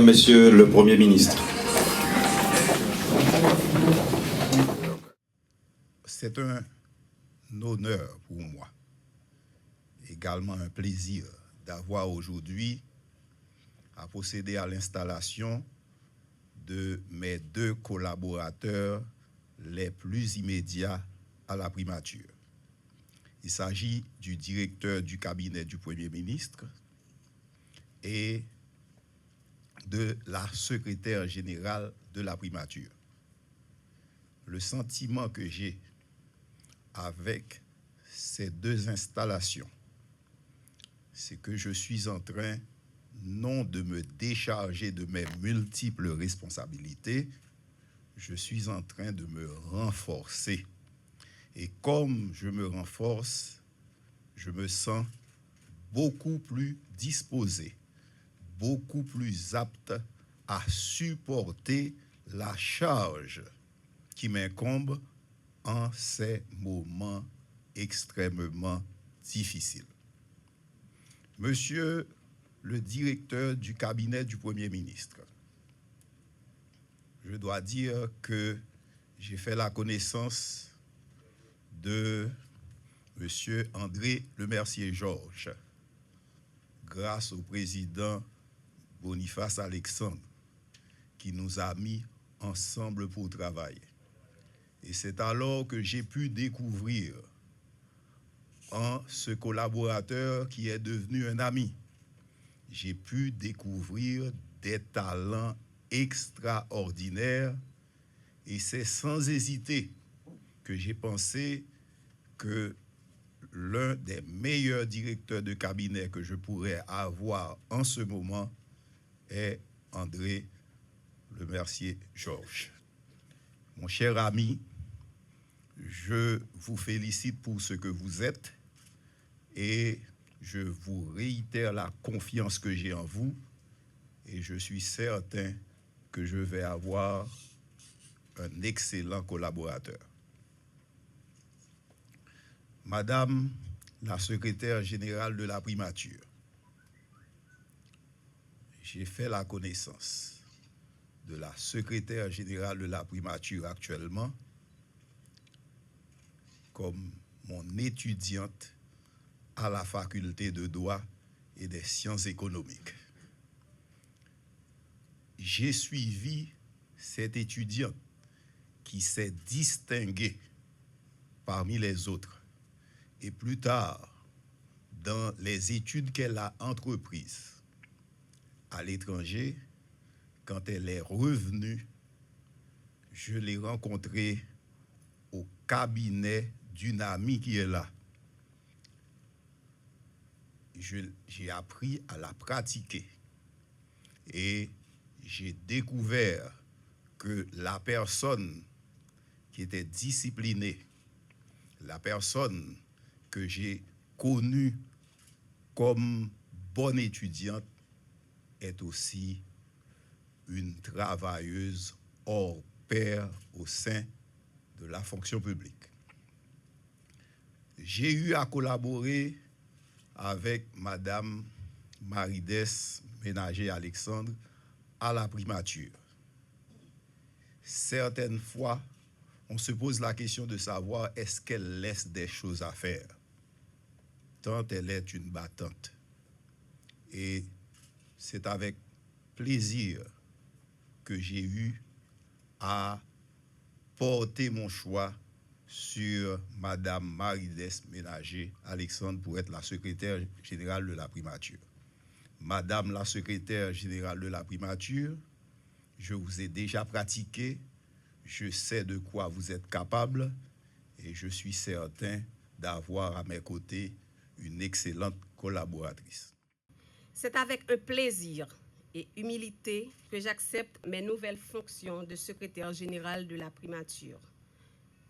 Mesdames, Messieurs le Premier ministre. C'est un honneur pour moi, également un plaisir d'avoir aujourd'hui à procéder à l'installation de mes 2 collaborateurs les plus immédiats à la primature. Il s'agit du directeur du cabinet du Premier ministre et de la secrétaire générale de la primature. Le sentiment que j'ai avec ces 2 installations, c'est que je suis en train non de me décharger de mes multiples responsabilités, je suis en train de me renforcer. Et comme je me renforce, je me sens beaucoup plus disposé, beaucoup plus apte à supporter la charge qui m'incombe en ces moments extrêmement difficiles. Monsieur le directeur du cabinet du Premier ministre, je dois dire que j'ai fait la connaissance de Monsieur André Lemercier-Georges grâce au président Boniface Alexandre qui nous a mis ensemble pour travailler. Et c'est alors que j'ai pu découvrir en ce collaborateur qui est devenu un ami, j'ai pu découvrir des talents extraordinaires et c'est sans hésiter que j'ai pensé que l'un des meilleurs directeurs de cabinet que je pourrais avoir en ce moment est André Lemercier-Georges. Mon cher ami, je vous félicite pour ce que vous êtes et je vous réitère la confiance que j'ai en vous et je suis certain que je vais avoir un excellent collaborateur. Madame la secrétaire générale de la primature, j'ai fait la connaissance de la secrétaire générale de la primature actuellement comme mon étudiante à la faculté de droit et des sciences économiques. J'ai suivi cette étudiante qui s'est distinguée parmi les autres. Et plus tard, dans les études qu'elle a entreprises à l'étranger, quand elle est revenue, je l'ai rencontrée au cabinet d'une amie qui est là. J'ai appris à la pratiquer et j'ai découvert que la personne qui était disciplinée, la personne que j'ai connue comme bonne étudiante est aussi une travailleuse hors pair au sein de la fonction publique. J'ai eu à collaborer avec Madame Marides Ménager-Alexandre à la primature. Certaines fois, on se pose la question de savoir est-ce qu'elle laisse des choses à faire, tant elle est une battante. Et c'est avec plaisir que j'ai eu à porter mon choix sur Madame Marides Ménager-Alexandre pour être la secrétaire générale de la primature. Madame la secrétaire générale de la primature, je vous ai déjà pratiqué, je sais de quoi vous êtes capable et je suis certain d'avoir à mes côtés une excellente collaboratrice. C'est avec un plaisir et humilité que j'accepte mes nouvelles fonctions de secrétaire général de la primature.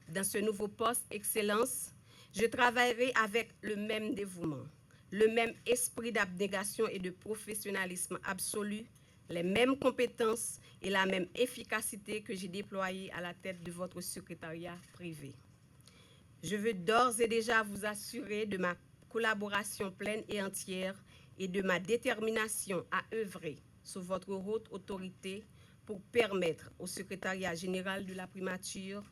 Dans ce nouveau poste, Excellence, je travaillerai avec le même dévouement, le même esprit d'abnégation et de professionnalisme absolu, les mêmes compétences et la même efficacité que j'ai déployée à la tête de votre secrétariat privé. Je veux d'ores et déjà vous assurer de ma collaboration pleine et entière et de ma détermination à œuvrer sous votre haute autorité pour permettre au secrétariat général de la primature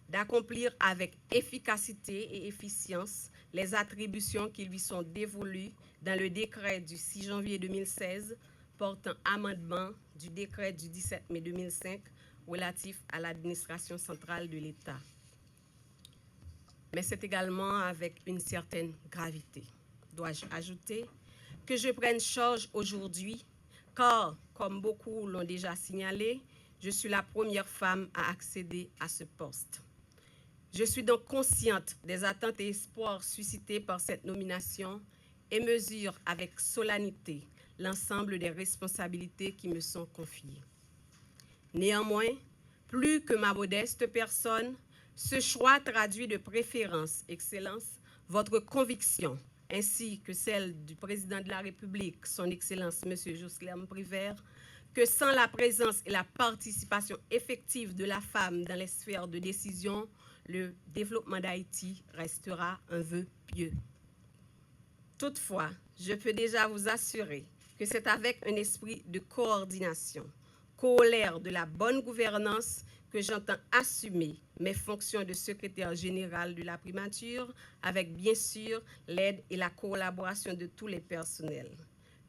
d'accomplir avec efficacité et efficience les attributions qui lui sont dévolues dans le décret du 6 janvier 2016 portant amendement du décret du 17 mai 2005 relatif à l'administration centrale de l'État. Mais c'est également avec une certaine gravité, dois-je ajouter, que je prenne charge aujourd'hui, car, comme beaucoup l'ont déjà signalé, je suis la première femme à accéder à ce poste. Je suis donc consciente des attentes et espoirs suscités par cette nomination et mesure avec solennité l'ensemble des responsabilités qui me sont confiées. Néanmoins, plus que ma modeste personne, ce choix traduit de préférence, Excellence, votre conviction, ainsi que celle du Président de la République, Son Excellence M. Jocelyn Prévert, que sans la présence et la participation effective de la femme dans les sphères de décision, le développement d'Haïti restera un vœu pieux. Toutefois, je peux déjà vous assurer que c'est avec un esprit de coordination, corollaire de la bonne gouvernance, que j'entends assumer mes fonctions de secrétaire général de la primature avec bien sûr l'aide et la collaboration de tous les personnels.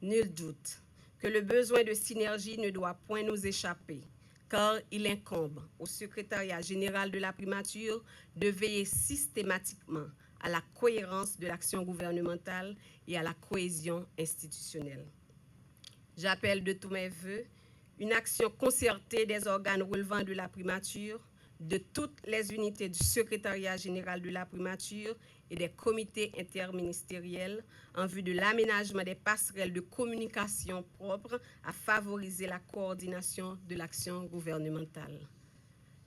Nul doute que le besoin de synergie ne doit point nous échapper, car il incombe au secrétariat général de la primature de veiller systématiquement à la cohérence de l'action gouvernementale et à la cohésion institutionnelle. J'appelle de tous mes vœux une action concertée des organes relevant de la primature, de toutes les unités du secrétariat général de la primature et des comités interministériels en vue de l'aménagement des passerelles de communication propres à favoriser la coordination de l'action gouvernementale.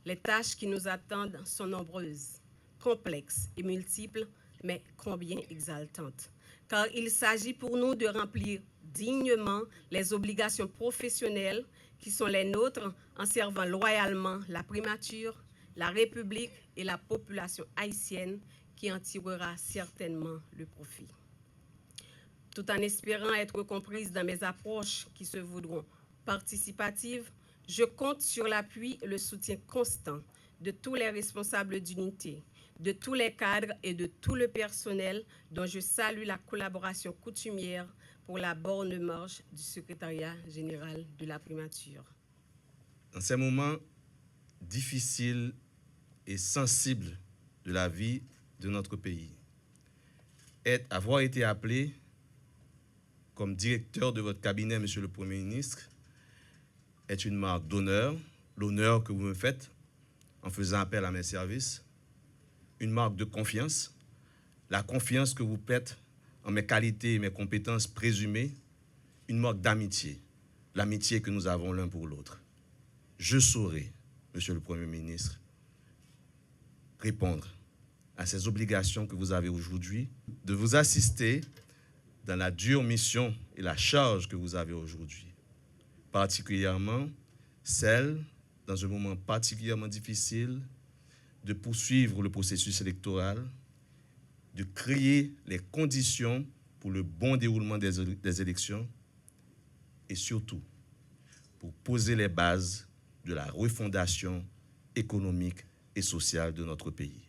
Les tâches qui nous attendent sont nombreuses, complexes et multiples, mais combien exaltantes, car il s'agit pour nous de remplir dignement les obligations professionnelles qui sont les nôtres en servant loyalement la primature, la République et la population haïtienne qui en tirera certainement le profit. Tout en espérant être comprise dans mes approches qui se voudront participatives, je compte sur l'appui et le soutien constant de tous les responsables d'unité, de tous les cadres et de tout le personnel dont je salue la collaboration coutumière pour la bonne marche du secrétariat général de la primature. Dans ces moments difficiles et sensibles de la vie de notre pays, avoir été appelé comme directeur de votre cabinet, Monsieur le Premier ministre, est une marque d'honneur, l'honneur que vous me faites en faisant appel à mes services, une marque de confiance, la confiance que vous faites en mes qualités et mes compétences présumées, une marque d'amitié, l'amitié que nous avons l'un pour l'autre. Je saurai, Monsieur le Premier ministre, répondre à ces obligations que vous avez aujourd'hui, de vous assister dans la dure mission et la charge que vous avez aujourd'hui, particulièrement celle, dans un moment particulièrement difficile, de poursuivre le processus électoral, de créer les conditions pour le bon déroulement des élections et surtout pour poser les bases de la refondation économique et sociale de notre pays.